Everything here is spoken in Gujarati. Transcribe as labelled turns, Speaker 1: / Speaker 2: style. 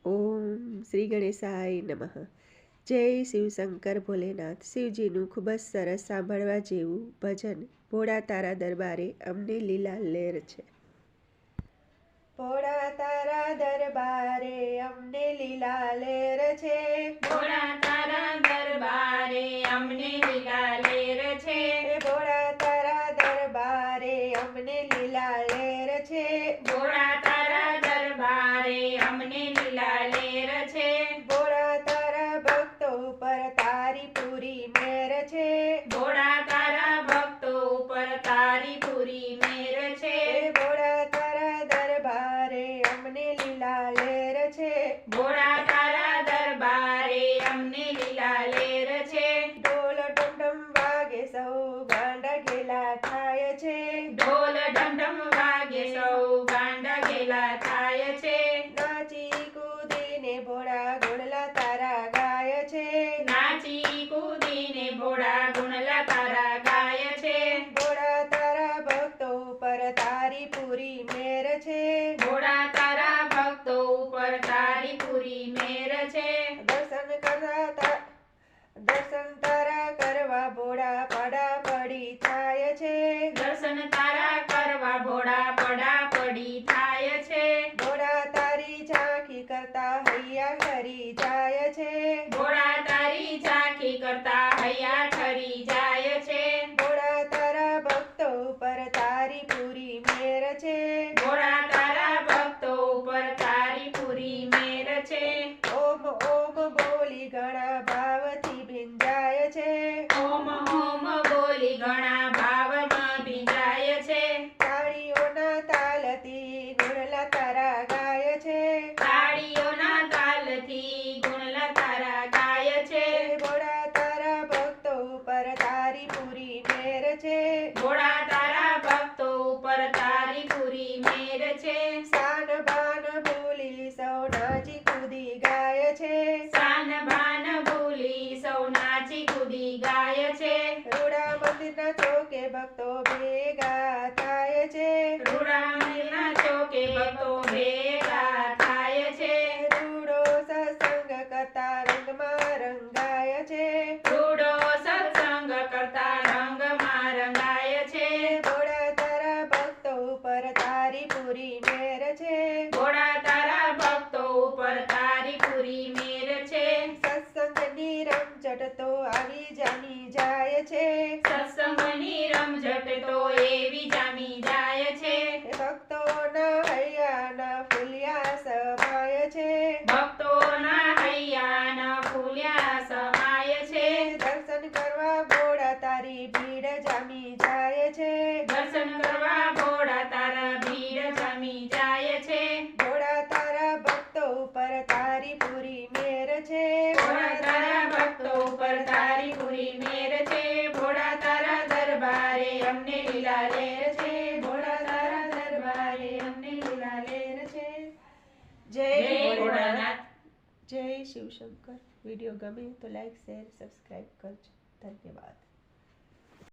Speaker 1: ઓમ શ્રી ગણેશાય નમઃ. જય શિવશંકર ભોલેનાથ. શિવજીનું ખૂબ જ સરસ સાંભળવા જેવું ભજન ભોળા તારા દરબારે અમને લીલા લેર છે. ભોળા તારા દરબારે અમને લીલા લેર છે.
Speaker 2: ભોળા તારા દરબારે અમને લીલા લેર છે.
Speaker 1: ભોળા તારા દરબારે અમને લીલા લેર છે.
Speaker 2: ભોળા તારા દરબારે અમને લીલા લેર છે.
Speaker 1: ભોળા તારા ભક્તો ઉપર તારી પૂરી મેર છે.
Speaker 2: ભોળા તારા ભક્તો ઉપર તારી પૂરી મેર છે.
Speaker 1: ભોળા તારા દરબારે અમને લીલા લેર છે.
Speaker 2: ભોળા તારા દરબારે અમને લીલા લેર છે.
Speaker 1: ઢોલ ઢમઢમ વાગે સૌ ગાંડા ઘેલા થાય છે.
Speaker 2: ઢોલ ઢમઢમ વાગે સૌ ગાંડા ઘેલા થાય છે.
Speaker 1: નાચી કૂદીને ભોળા ગોળલા તારા ગાય છે.
Speaker 2: નાચી કૂદીને ભોળા ગુણલા તારા ગાય છે.
Speaker 1: ભોળા તારા ભક્તો ઉપર તારી પૂરી મેર છે.
Speaker 2: ભોળા તારા ભક્તો ઉપર તારી પૂરી મેર છે.
Speaker 1: દર્શન તારા કરવા ભોળા પડા પડી થાય છે.
Speaker 2: દર્શન તારા કરવા ભોળા પડા પડી થાય છે.
Speaker 1: ભોળા તારી ઝાંખી કરતા હૈયા ઠરી જાય છે.
Speaker 2: ભોળા તારી ઝાંખી કરતા હૈયા ઠરી જાય છે.
Speaker 1: ભોળા તારા ભક્તો ઉપર તારી પૂરી મેર છે.
Speaker 2: ભોળા તારા ભક્તો ઉપર તારી પૂરી મેર છે.
Speaker 1: ઓમ ઓમ બોલી ઘણા ભાવથી ભીંજાય છે.
Speaker 2: ઓમ ઓમ બોલી ઘણા ભાવમાં ભીંજાય છે.
Speaker 1: તાળીઓના તાલથી ગુણલા તારા ગાય છે.
Speaker 2: તાળીઓના તાલથી ગુણલા તારા ગાય છે.
Speaker 1: ભોળા તારા ભક્તો ઉપર તારી પૂરી મેર છે.
Speaker 2: ભોળા તારા ભક્તો ઉપર તારી પૂરી મેર છે.
Speaker 1: સાન બાન ભૂલી સૌ નાચી કૂદી ગાય છે.
Speaker 2: સાન ભાન ભૂલી સૌ નાચી કૂદી ગાય છે.
Speaker 1: રૂડા મંદિરના ચોકે ભક્તો ભેગા થાય છે.
Speaker 2: રૂડા મંદિરના ચોકે ભક્તો ભેગા થાય છે.
Speaker 1: રૂડો સત્સંગ કરતા રંગમાં રંગાય છે.
Speaker 2: રૂડો સત્સંગ કરતા રંગમાં રંગાય છે.
Speaker 1: ભોળા તારા ભક્તો ઉપર તારી પૂરી મેર છે.
Speaker 2: ભોળા તારા ભક્તો ઉપર તારી પૂરી મેર છે.
Speaker 1: સત્સંગની રમઝટ તો આવી જામી જાય છે.
Speaker 2: સત્સંગની રમઝટ તો એવી જામી જાય છે.
Speaker 1: ભક્તોના હૈયાના ફૂલ્યા સમાય છે.
Speaker 2: ભક્તોના હૈયાના ફૂલ્યા સમાય છે.
Speaker 1: દર્શન કરવા ભોળા તારી ભીડ જામી જાય છે.
Speaker 2: દર્શન કરવા ભોળા તારા ભીડ જામી જાય છે.
Speaker 1: ભોળા તારા ભક્તો ઉપર તારી પૂરી મેર છે.
Speaker 2: ભોળા તારા ભક્તો ઉપર તારી પૂરી મેર છે. ભોળા તારા દરબારે અમને લીલા લેર છે. ભોળા તારા દરબારે અમને લીલા લેર છે.
Speaker 1: જય
Speaker 2: જય
Speaker 1: ભોળાનાથ.
Speaker 2: ભોળાનાથ.
Speaker 1: જય શિવશંકર. વિડીયો ગમે તો લાઈક શેર સબસ્ક્રાઈબ કરજો. ધન્યવાદ.